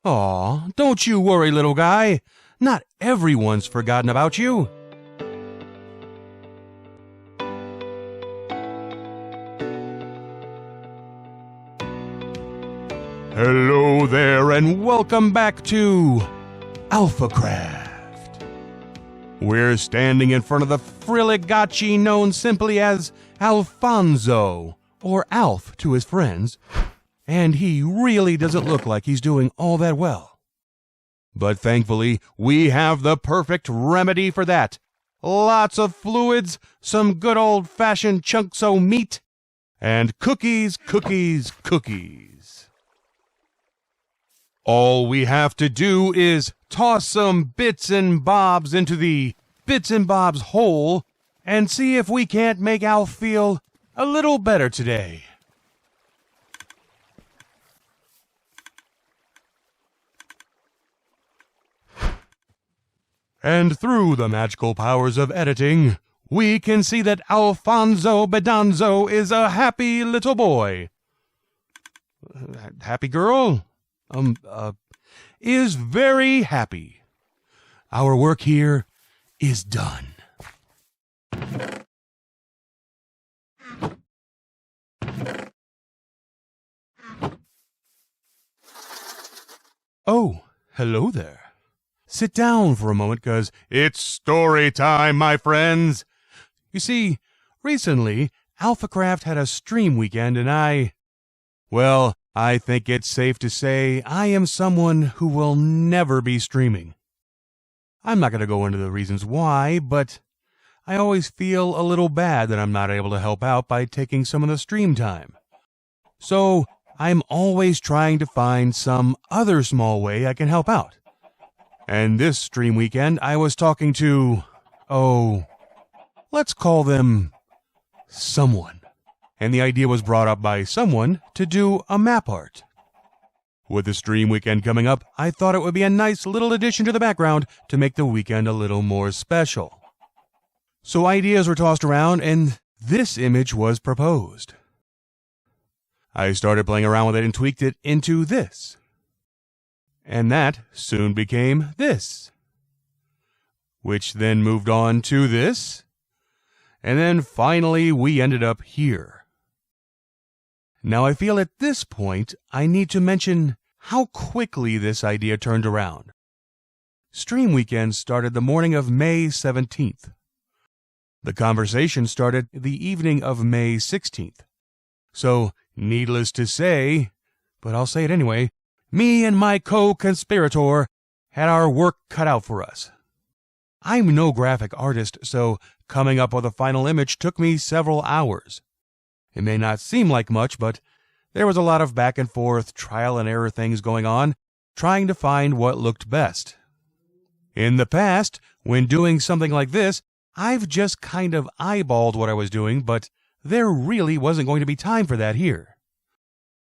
Aw, don't you worry, little guy. Not everyone's forgotten about you. Hello there, and welcome back to AlphaCraft. We're standing in front of the Frili-gotchy known simply as Alfonso, or Alf to his friends, and he really doesn't look like he's doing all that well. But thankfully, we have the perfect remedy for that. Lots of fluids, some good old-fashioned chunks of meat, and cookies, cookies, cookies. All we have to do is toss some bits and bobs into the bits and bobs hole and see if we can't make Alf feel a little better today. And through the magical powers of editing, we can see that Alfonso Bedanzo is a happy little boy. Happy girl? Is very happy. Our work here is done. Oh, hello there. Sit down for a moment, 'cause it's story time, my friends. You see, recently, AlphaCraft had a stream weekend, and I think it's safe to say I am someone who will never be streaming. I'm not going to go into the reasons why, but I always feel a little bad that I'm not able to help out by taking some of the stream time. So I'm always trying to find some other small way I can help out. And this stream weekend, I was talking to, let's call them someone. And the idea was brought up by someone to do a map art. With the stream weekend coming up, I thought it would be a nice little addition to the background to make the weekend a little more special. So ideas were tossed around, and this image was proposed. I started playing around with it and tweaked it into this. And that soon became this, which then moved on to this, and then finally we ended up here. Now I feel at this point I need to mention how quickly this idea turned around. Stream Weekend started the morning of May 17th. The conversation started the evening of May 16th. So, needless to say, but I'll say it anyway, me and my co-conspirator had our work cut out for us. I'm no graphic artist, so coming up with a final image took me several hours. It may not seem like much, but there was a lot of back and forth, trial and error things going on, trying to find what looked best. In the past, when doing something like this, I've just kind of eyeballed what I was doing, but there really wasn't going to be time for that here.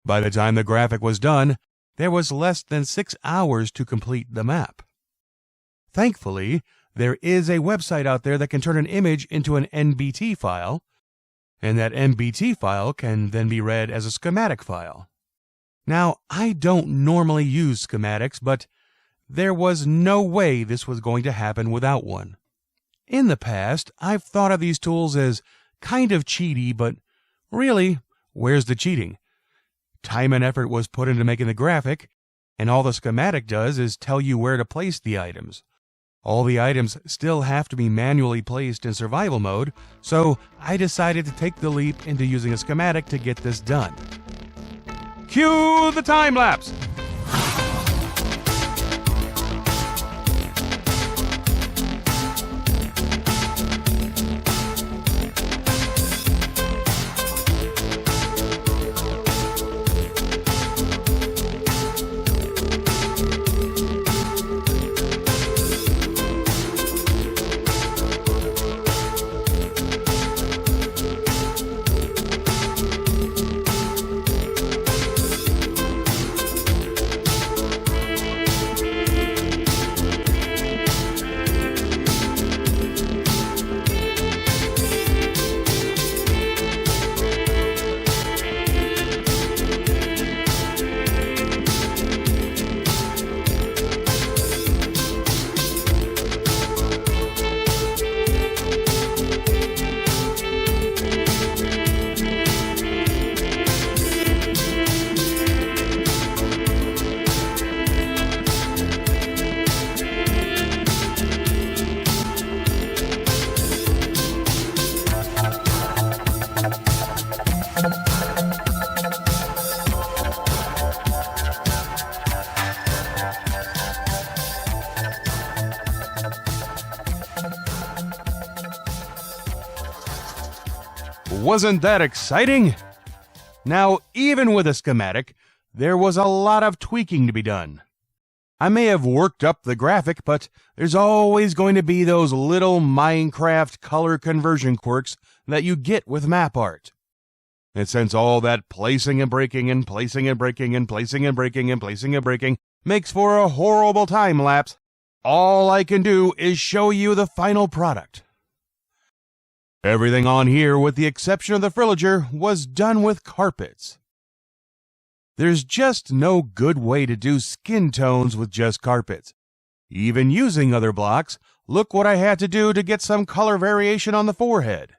By the time the graphic was done, there was less than 6 hours to complete the map. Thankfully, there is a website out there that can turn an image into an NBT file, and that NBT file can then be read as a schematic file. Now, I don't normally use schematics, but there was no way this was going to happen without one. In the past, I've thought of these tools as kind of cheaty, but really, where's the cheating? Time and effort was put into making the graphic, and all the schematic does is tell you where to place the items. All the items still have to be manually placed in survival mode, so I decided to take the leap into using a schematic to get this done. Cue the time lapse! Wasn't that exciting? Now, even with a schematic, there was a lot of tweaking to be done. I may have worked up the graphic, but there's always going to be those little Minecraft color conversion quirks that you get with map art. And since all that placing and breaking and placing and breaking and placing and breaking and placing and breaking makes for a horrible time lapse, all I can do is show you the final product. Everything on here, with the exception of the frillager, was done with carpets. There's just no good way to do skin tones with just carpets. Even using other blocks, look what I had to do to get some color variation on the forehead.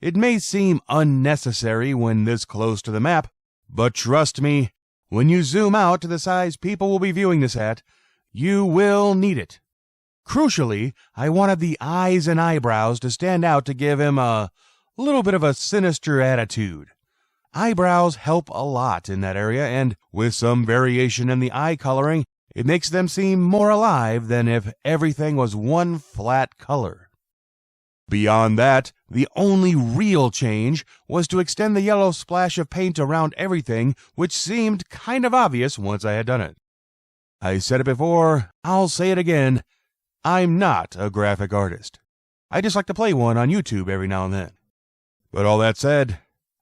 It may seem unnecessary when this close to the map, but trust me, when you zoom out to the size people will be viewing this at, you will need it. Crucially, I wanted the eyes and eyebrows to stand out to give him a little bit of a sinister attitude. Eyebrows help a lot in that area, and with some variation in the eye coloring, it makes them seem more alive than if everything was one flat color. Beyond that, the only real change was to extend the yellow splash of paint around everything, which seemed kind of obvious once I had done it. I said it before, I'll say it again, I'm not a graphic artist. I just like to play one on YouTube every now and then. But all that said,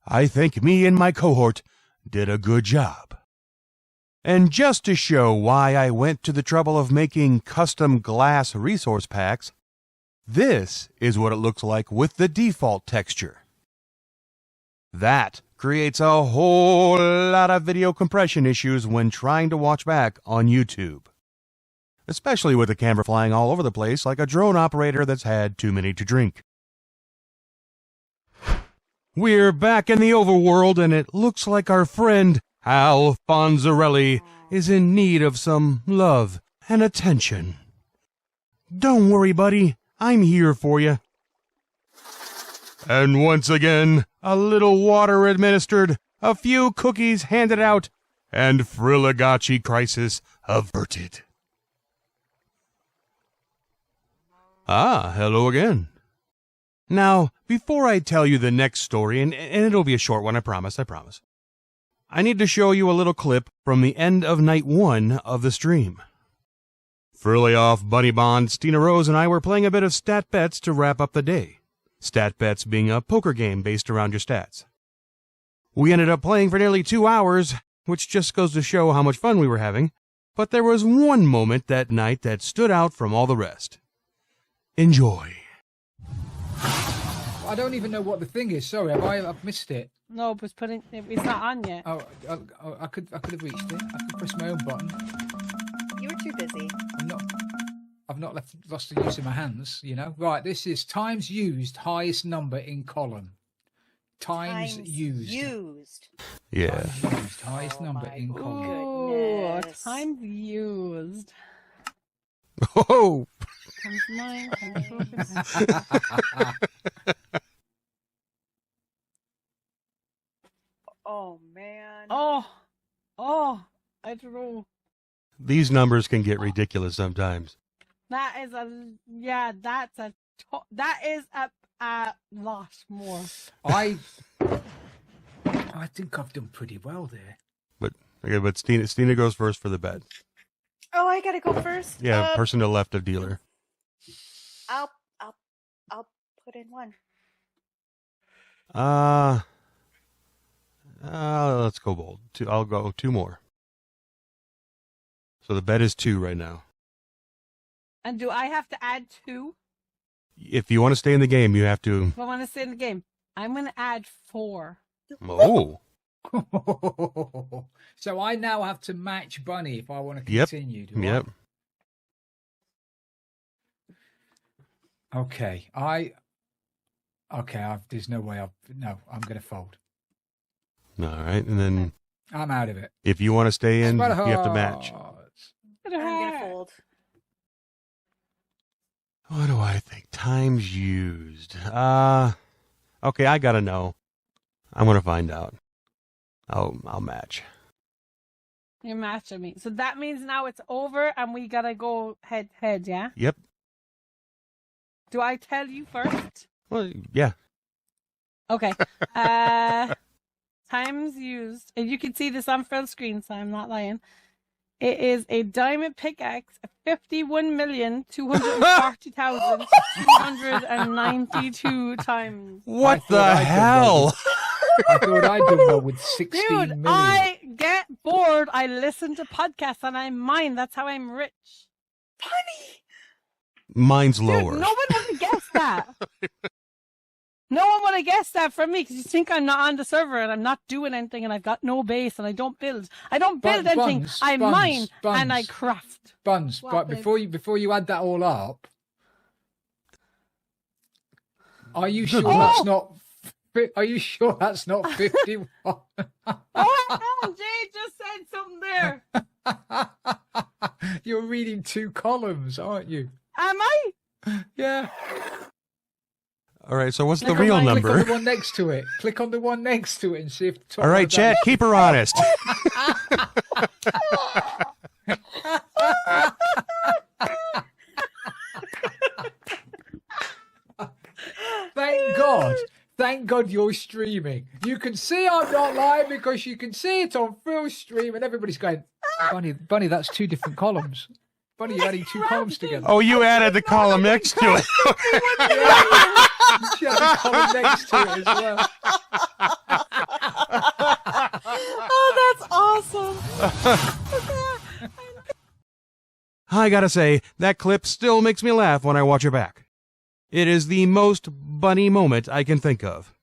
I think me and my cohort did a good job. And just to show why I went to the trouble of making custom glass resource packs, this is what it looks like with the default texture. That creates a whole lot of video compression issues when trying to watch back on YouTube. Especially with the camera flying all over the place like a drone operator that's had too many to drink. We're back in the overworld, and it looks like our friend Al Fonzarelli is in need of some love and attention. Don't worry, buddy. I'm here for you. And once again, a little water administered, a few cookies handed out, and Frili-gotchy crisis averted. Ah, hello again. Now, before I tell you the next story, and it'll be a short one, I promise, I need to show you a little clip from the end of night 1 of the stream. Frilly off Bunny Bond, Stina Rose and I were playing a bit of Stat Bets to wrap up the day. Stat Bets being a poker game based around your stats. We ended up playing for nearly 2 hours, which just goes to show how much fun we were having, but there was one moment that night that stood out from all the rest. Enjoy. I don't even know what the thing is. Sorry, I've missed it. No, but it's not on yet. Oh, I could have reached it. I could press my own button. You were too busy. I've not lost the use of my hands, you know. Right, this is times used, highest number in column. Times used. Yeah. Times used, highest number in column. Oh, times used. Oh! Times 9, times 4. Oh, man. Oh, I don't know. These numbers can get ridiculous sometimes. That is that is a lot more. I think I've done pretty well there. But Stina goes first for the bet. Oh, I gotta go first? Yeah, person to left of dealer. I'll put in 1. Let's go bold. I'll go 2 more. So the bet is 2 right now. And do I have to add 2? If you want to stay in the game, you have to. If I want to stay in the game, I'm going to add 4. Oh. So I now have to match Bunny if I want to continue. Yep. Okay. There's no way I'm going to fold. All right, and then I'm out of it. If you want to stay in, you have to match. I'm gonna fold. What do I think? Times used. Okay, I gotta know. I'm gonna find out. I'll match. You're matching me. So that means now it's over and we gotta go head to head, yeah? Yep. Do I tell you first? Well, yeah. Okay. Times used. And you can see this on full screen, so I'm not lying. It is a diamond pickaxe, 51,240,292 times. What the hell? I thought I'd done well with 16 Dude, million. I get bored. I listen to podcasts and I mine. That's how I'm rich. Funny. Mine's Dude, lower. no one would have guessed that. No one would have guessed that from me because you think I'm not on the server and I'm not doing anything and I've got no base and I don't build. I don't build anything. I mine and I craft. Buns, What, but babe? before you add that all up, are you sure Oh! that's not? Are you sure that's not 51? Oh, Jay just said something there. You're reading two columns, aren't you? Am I? Yeah. All right, so what's the Click on real Click on number? the one next to it. Click on the one next to it and see if. the top All right, one chat, keep her honest. Thank God. Thank God you're streaming. You can see I'm not live because you can see it on full stream and everybody's going, Bunny, that's two different columns. Bunny, you're adding two columns together. Oh, you added the column next to it. She had a column next to it as well. Oh, that's awesome. I gotta say, that clip still makes me laugh when I watch it back. It is the most bunny moment I can think of.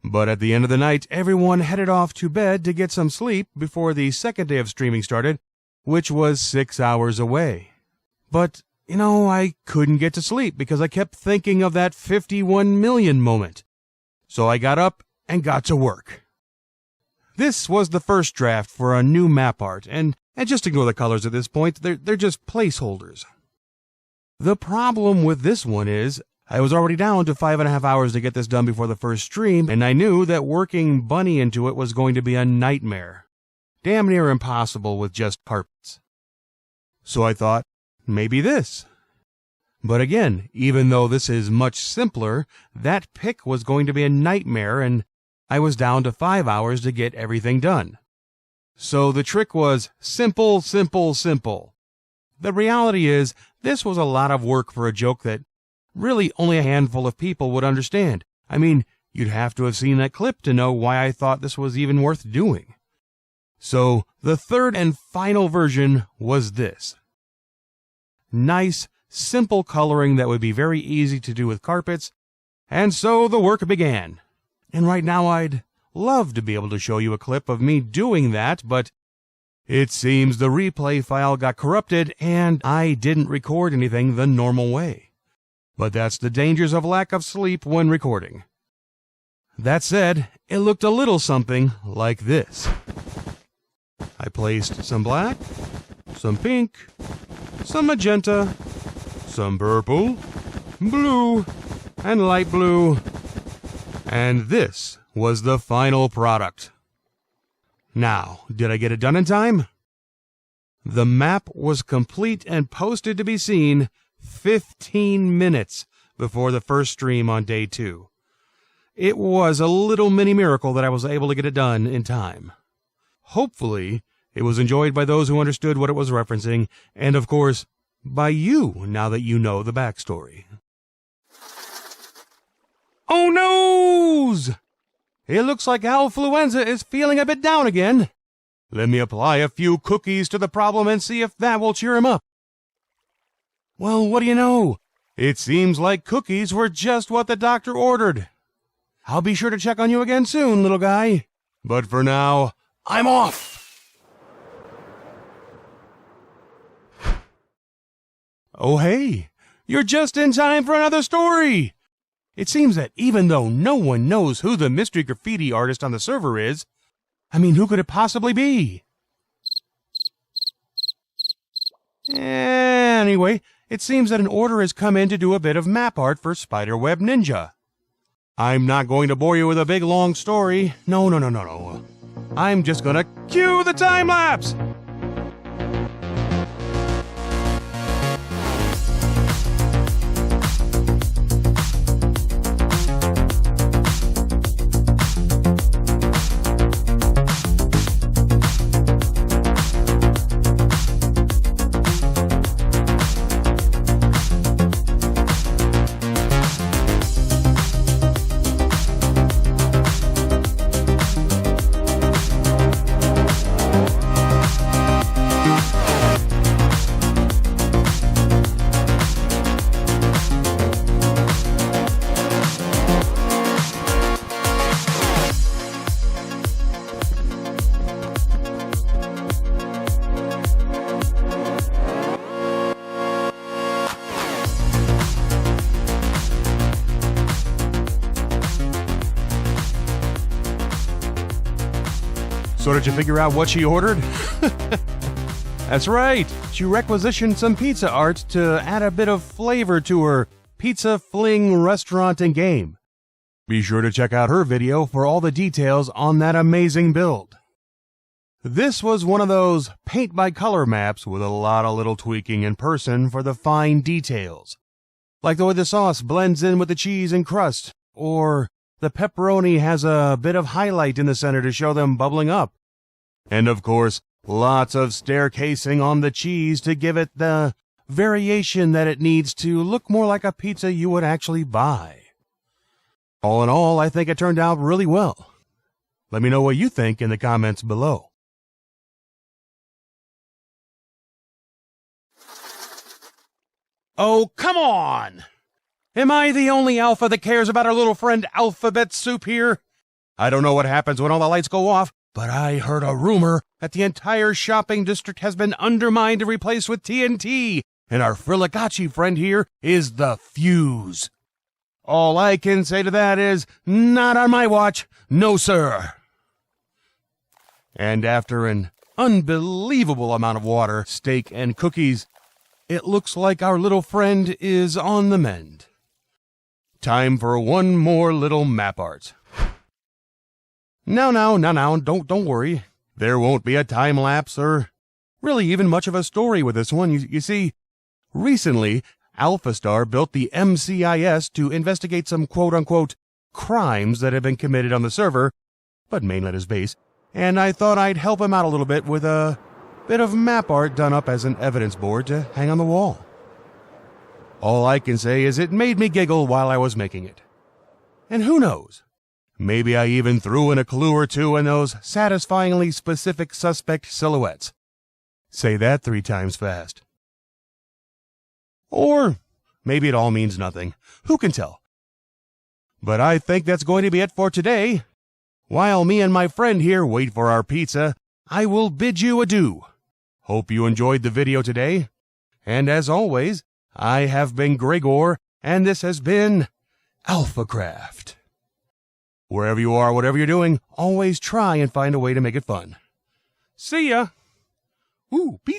But at the end of the night, everyone headed off to bed to get some sleep before the second day of streaming started, which was 6 hours away. But, I couldn't get to sleep because I kept thinking of that 51 million moment. So I got up and got to work. This was the first draft for a new map art, and just ignore the colors at this point, they're just placeholders. The problem with this one is, I was already down to 5.5 hours to get this done before the first stream, and I knew that working Bunny into it was going to be a nightmare. Damn near impossible with just carpets. So I thought, maybe this. But again, even though this is much simpler, that pick was going to be a nightmare, and I was down to 5 hours to get everything done. So the trick was simple, simple, simple. The reality is, this was a lot of work for a joke that really only a handful of people would understand. I mean, you'd have to have seen that clip to know why I thought this was even worth doing. So, the third and final version was this. Nice, simple coloring that would be very easy to do with carpets, and so the work began. And right now I'd love to be able to show you a clip of me doing that, but it seems the replay file got corrupted and I didn't record anything the normal way. But that's the dangers of lack of sleep when recording. That said, it looked a little something like this. I placed some black, some pink, some magenta, some purple, blue, and light blue, and this was the final product. Now, did I get it done in time? The map was complete and posted to be seen 15 minutes before the first stream on day 2. It was a little mini miracle that I was able to get it done in time. Hopefully, it was enjoyed by those who understood what it was referencing, and of course, by you now that you know the backstory. Oh noes! It looks like Alfluenza is feeling a bit down again. Let me apply a few cookies to the problem and see if that will cheer him up. Well, what do you know? It seems like cookies were just what the doctor ordered. I'll be sure to check on you again soon, little guy. But for now, I'm off! Oh hey, you're just in time for another story! It seems that even though no one knows who the mystery graffiti artist on the server is, who could it possibly be? Anyway, it seems that an order has come in to do a bit of map art for Spiderweb Ninja. I'm not going to bore you with a big long story. No. I'm just gonna cue the time lapse! So did you figure out what she ordered? That's right, she requisitioned some pizza art to add a bit of flavor to her pizza fling restaurant and game. Be sure to check out her video for all the details on that amazing build. This was one of those paint-by-color maps with a lot of little tweaking in person for the fine details. Like the way the sauce blends in with the cheese and crust, or the pepperoni has a bit of highlight in the center to show them bubbling up. And of course, lots of staircasing on the cheese to give it the variation that it needs to look more like a pizza you would actually buy. All in all, I think it turned out really well. Let me know what you think in the comments below. Oh, come on! Am I the only alpha that cares about our little friend Alphabet Soup here? I don't know what happens when all the lights go off, but I heard a rumor that the entire shopping district has been undermined and replaced with TNT, and our Frili-gotchy friend here is the fuse. All I can say to that is, not on my watch, no sir. And after an unbelievable amount of water, steak, and cookies, it looks like our little friend is on the mend. Time for one more little map art. Now, don't worry. There won't be a time lapse or really even much of a story with this one. You see, recently, AlphaStar built the MCIS to investigate some quote-unquote crimes that have been committed on the server, but mainly at his base, and I thought I'd help him out a little bit with a bit of map art done up as an evidence board to hang on the wall. All I can say is it made me giggle while I was making it. And who knows? Maybe I even threw in a clue or two in those satisfyingly specific suspect silhouettes. Say that 3 times fast. Or maybe it all means nothing. Who can tell? But I think that's going to be it for today. While me and my friend here wait for our pizza, I will bid you adieu. Hope you enjoyed the video today. And as always, I have been Gragore, and this has been AlphaCraft. Wherever you are, whatever you're doing, always try and find a way to make it fun. See ya! Ooh, peace.